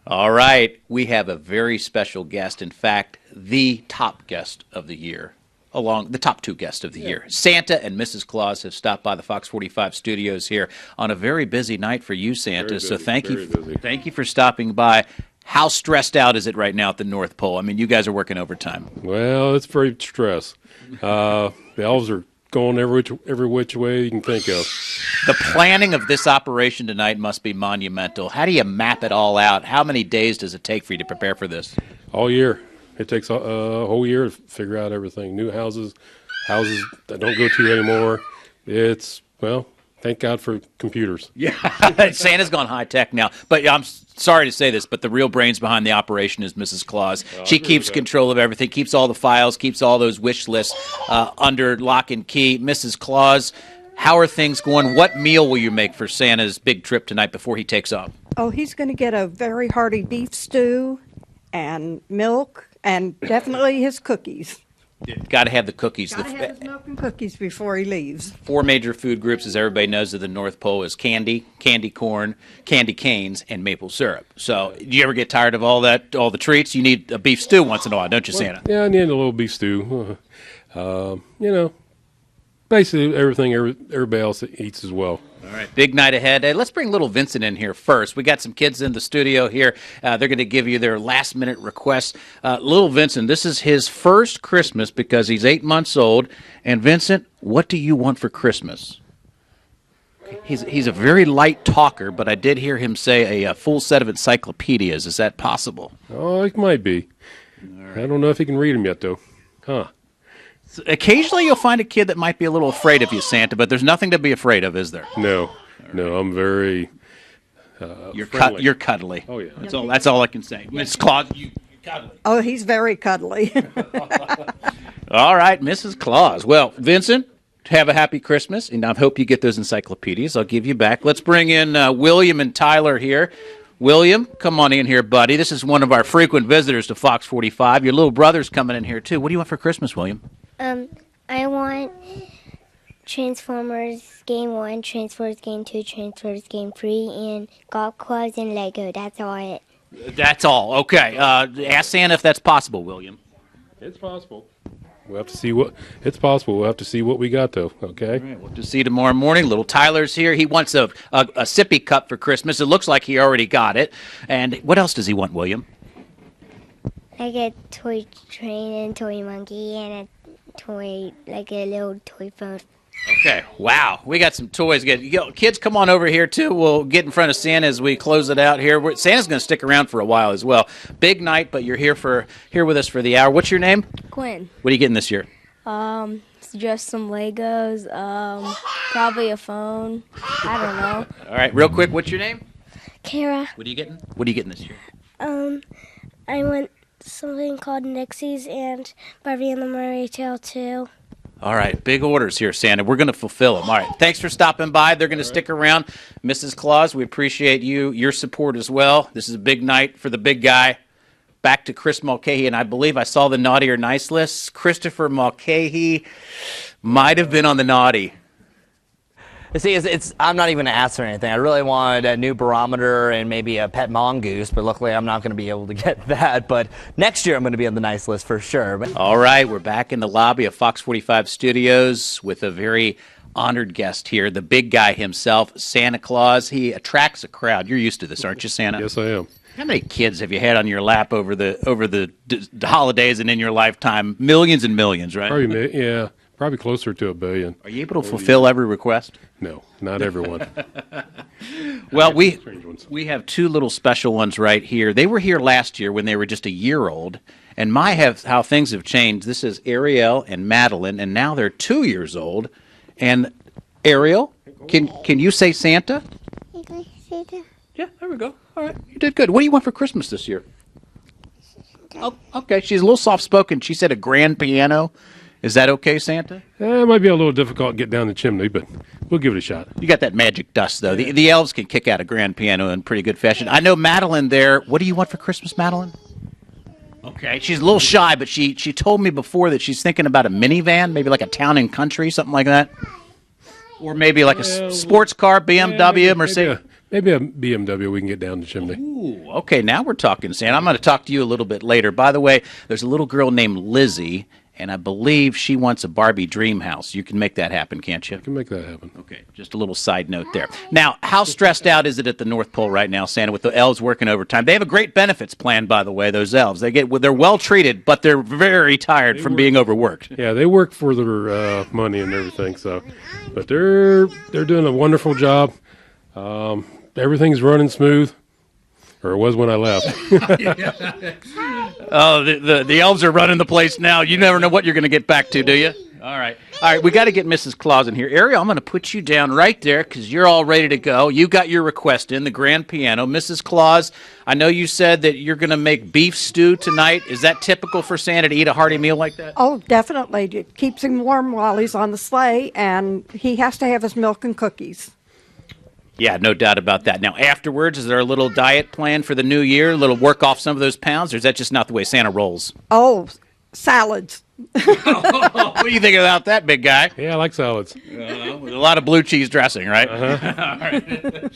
All right, we have a very special guest. In fact, the top guest of the year, along the top two guests of the year. Santa and Mrs. Claus have stopped by the Fox 45 studios here on a very busy night for you, Santa. Busy, so thank you busy. for stopping by. How stressed out is it right now at the North Pole? I mean, you guys are working overtime. Well, it's very stressed. The elves are going every which way you can think of. The planning of this operation tonight must be monumental. How do you map it all out? How many days does it take for you to prepare for this? All year. It takes a whole year to figure out everything. New houses that don't go to anymore. It's, well, thank God for computers. Yeah, Santa's gone high tech now. But I'm sorry to say this, but the real brains behind the operation is Mrs. Claus. She keeps control of everything, keeps all the files, keeps all those wish lists under lock and key. Mrs. Claus, how are things going? What meal will you make for Santa's big trip tonight before he takes off? Oh, he's going to get a very hearty beef stew and milk and definitely his cookies. Got to have the cookies. Got to have his milk and cookies before he leaves. 4 major food groups, as everybody knows, of the North Pole is candy, candy corn, candy canes, and maple syrup. So, do you ever get tired of all the treats? You need a beef stew once in a while, don't you, Santa? Yeah, I need a little beef stew. Basically everything everybody else eats as well. All right, big night ahead. Hey, let's bring little Vincent in here first. We got some kids in the studio here. They're going to give you their last-minute requests. Little Vincent, this is his first Christmas because he's 8 months old. And, Vincent, what do you want for Christmas? He's a very light talker, but I did hear him say a full set of encyclopedias. Is that possible? Oh, it might be. Right. I don't know if he can read them yet, though. Huh. Occasionally you'll find a kid that might be a little afraid of you, Santa, but there's nothing to be afraid of, is there? No, I'm very You're cuddly. Oh, yeah. That's all I can say. Miss Claus, you're cuddly. Oh, he's very cuddly. All right, Mrs. Claus. Well, Vincent, have a happy Christmas, and I hope you get those encyclopedias. I'll give you back. Let's bring in William and Tyler here. William, come on in here, buddy. This is one of our frequent visitors to Fox 45. Your little brother's coming in here, too. What do you want for Christmas, William? I want Transformers Game 1, Transformers Game 2, Transformers Game 3, and golf clubs and Lego. That's all. That's all. Okay. Ask Santa if that's possible, William. It's possible. We'll have to see We'll have to see what we got, though. Okay. All right, we'll just see tomorrow morning. Little Tyler's here. He wants a sippy cup for Christmas. It looks like he already got it. And what else does he want, William? Like a toy train and toy monkey and a toy, like a little toy phone. Okay, wow. We got some toys. Kids, come on over here, too. We'll get in front of Santa as we close it out here. Santa's going to stick around for a while as well. Big night, but you're here with us for the hour. What's your name? Quinn. What are you getting this year? Just some Legos, probably a phone. I don't know. All right, real quick, what's your name? Kara, What are you getting this year? I want something called Nixies and Barbie and the Mermaid Tale 2. All right, big orders here, Santa. We're going to fulfill them. All right, thanks for stopping by. They're going to stick around. Mrs. Claus, we appreciate your support as well. This is a big night for the big guy. Back to Chris Mulcahy, and I believe I saw the naughty or nice list. Christopher Mulcahy might have been on the naughty. See, I'm not even going to ask for anything. I really wanted a new barometer and maybe a pet mongoose, but luckily I'm not going to be able to get that. But next year I'm going to be on the nice list for sure. All right, we're back in the lobby of Fox 45 Studios with a very honored guest here, the big guy himself, Santa Claus. He attracts a crowd. You're used to this, aren't you, Santa? Yes, I am. How many kids have you had on your lap over the holidays and in your lifetime? Millions and millions, right? Probably closer to 1 billion. Are you able to fulfill every request? No, not everyone. Well, we have 2 little special ones right here. They were here last year when they were just a year old, and how things have changed. This is Ariel and Madeline, and now they're 2 years old. And Ariel, can you say Santa? Santa. Yeah, there we go. All right, you did good. What do you want for Christmas this year? Oh, okay, she's a little soft-spoken. She said a grand piano. Is that okay, Santa? It might be a little difficult to get down the chimney, but we'll give it a shot. You got that magic dust, though. The elves can kick out a grand piano in pretty good fashion. I know Madeline there. What do you want for Christmas, Madeline? Okay, she's a little shy, but she told me before that she's thinking about a minivan, maybe like a town and country, something like that. Or maybe like a sports car, BMW, Mercedes. Maybe a BMW we can get down the chimney. Ooh, okay, now we're talking, Santa. I'm going to talk to you a little bit later. By the way, there's a little girl named Lizzie, and I believe she wants a Barbie dream house. You can make that happen, can't you? We can make that happen. Okay, just a little side note there. Now, how stressed out is it at the North Pole right now, Santa, with the elves working overtime? They have a great benefits plan, by the way, those elves. They're well treated, but they're very tired from being overworked. Yeah, they work for their money and everything. So, but they're doing a wonderful job. Everything's running smooth, or it was when I left. Oh, the elves are running the place now. You never know what you're going to get back to, do you? All right. We got to get Mrs. Claus in here. Ariel, I'm going to put you down right there because you're all ready to go. You got your request in, the grand piano. Mrs. Claus, I know you said that you're going to make beef stew tonight. Is that typical for Santa to eat a hearty meal like that? Oh, definitely. It keeps him warm while he's on the sleigh, and he has to have his milk and cookies. Yeah, no doubt about that. Now, afterwards, is there a little diet plan for the new year? A little work off some of those pounds, or is that just not the way Santa rolls? Oh, salads. What do you think about that, big guy? Yeah, I like salads. With a lot of blue cheese dressing, right? All right.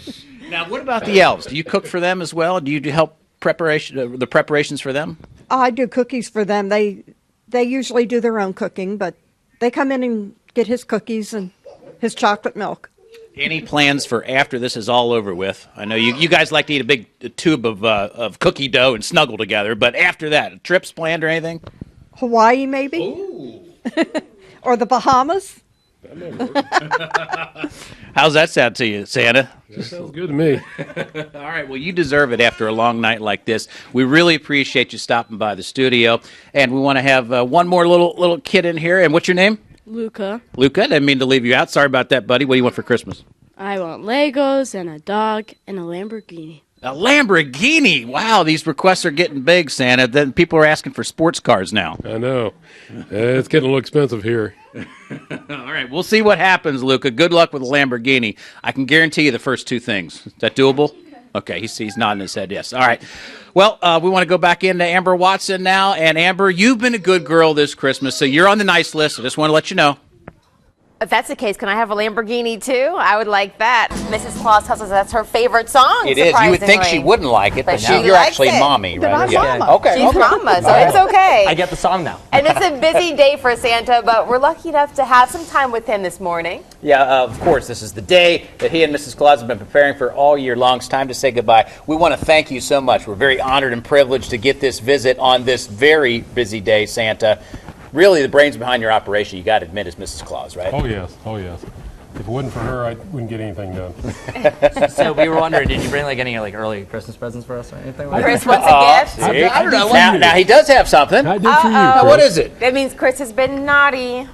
Now, what about the elves? Do you cook for them as well? Do you help the preparations for them? I do cookies for them. They usually do their own cooking, but they come in and get his cookies and his chocolate milk. Any plans for after this is all over with? I know you guys like to eat a big tube of cookie dough and snuggle together, but after that, trips planned or anything? Hawaii, maybe? Ooh. Or the Bahamas? How's that sound to you, Santa? That sounds good to me. All right, well, you deserve it after a long night like this. We really appreciate you stopping by the studio, and we want to have one more little kid in here. And what's your name? Luca. Luca, didn't mean to leave you out. Sorry about that, buddy. What do you want for Christmas? I want Legos and a dog and a Lamborghini. A Lamborghini. Wow, these requests are getting big, Santa. Then people are asking for sports cars now. I know. It's getting a little expensive here. All right, we'll see what happens, Luca. Good luck with the Lamborghini. I can guarantee you the first two things. Is that doable? Okay, he's nodding his head yes. All right. Well, we want to go back into Amber Watson now. And Amber, you've been a good girl this Christmas, so you're on the nice list. I just want to let you know. If that's the case, can I have a Lamborghini too? I would like that. Mrs. Claus tells us that's her favorite song. It is. You would think she wouldn't like it, but she you're likes actually it. mommy, But right? I'm Yeah. mama. Okay. She's mama, so it's okay. I get the song now. And it's a busy day for Santa, but we're lucky enough to have some time with him this morning. Yeah, of course. This is the day that he and Mrs. Claus have been preparing for all year long. It's time to say goodbye. We want to thank you so much. We're very honored and privileged to get this visit on this very busy day, Santa. Really, the brains behind your operation, you got to admit, is Mrs. Claus, right? Oh, yes. Oh, yes. If it wasn't for her, I wouldn't get anything done. So we were wondering, did you bring any early Christmas presents for us or anything like that? Chris wants a gift. See? I don't know. Now, he does have something. I did for you, Now, Chris. what is it? That means Chris has been naughty.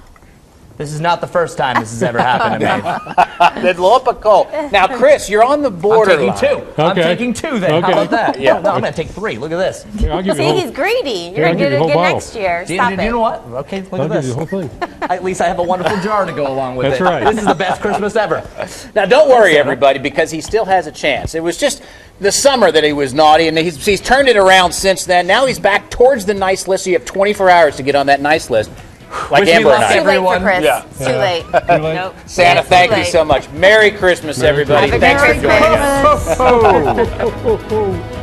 This is not the first time this has ever happened to me. Then blow up a coal. Now, Chris, you're on the I'm border. taking two. I'm Okay. taking two then. Okay. How about that? Yeah. No, I'm going to take three. Look at this. Here, I'll give you See, the he's whole, greedy. Here, You're I'll going give to you the get whole it bottle. next year. Do Stop you it. know what? Okay, look I'll at give you this. the whole thing. At least I have a wonderful jar to go along with That's it. right. This is the best Christmas ever. Now, don't worry, everybody, because he still has a chance. It was just the summer that he was naughty, and he's turned it around since then. Now he's back towards the nice list, so you have 24 hours to get on that nice list, like Wish me Amber and luck, I. Too late everyone. for Chris. Yeah. It's too late. Too late? Nope. Santa, Yeah, thank too you late. so much. Merry Christmas, Merry everybody. Have a Thanks for good joining Christmas. us. Ho, ho, ho, ho, ho.